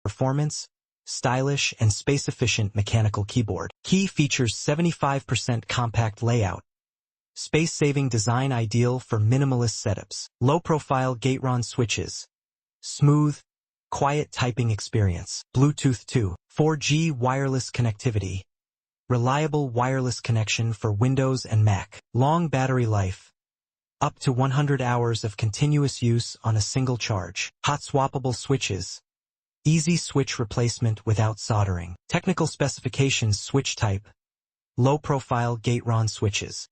Performance, stylish, and space-efficient mechanical keyboard. Key features 75% compact layout. Space-saving design ideal for minimalist setups. Low-profile Gateron switches. Smooth, quiet typing experience. Bluetooth 2. 4G wireless connectivity. Reliable wireless connection for Windows and Mac. Long battery life. Up to 100 hours of continuous use on a single charge. Hot swappable switches. Easy switch replacement without soldering. Technical specifications: switch type. Low-profile Gateron switches.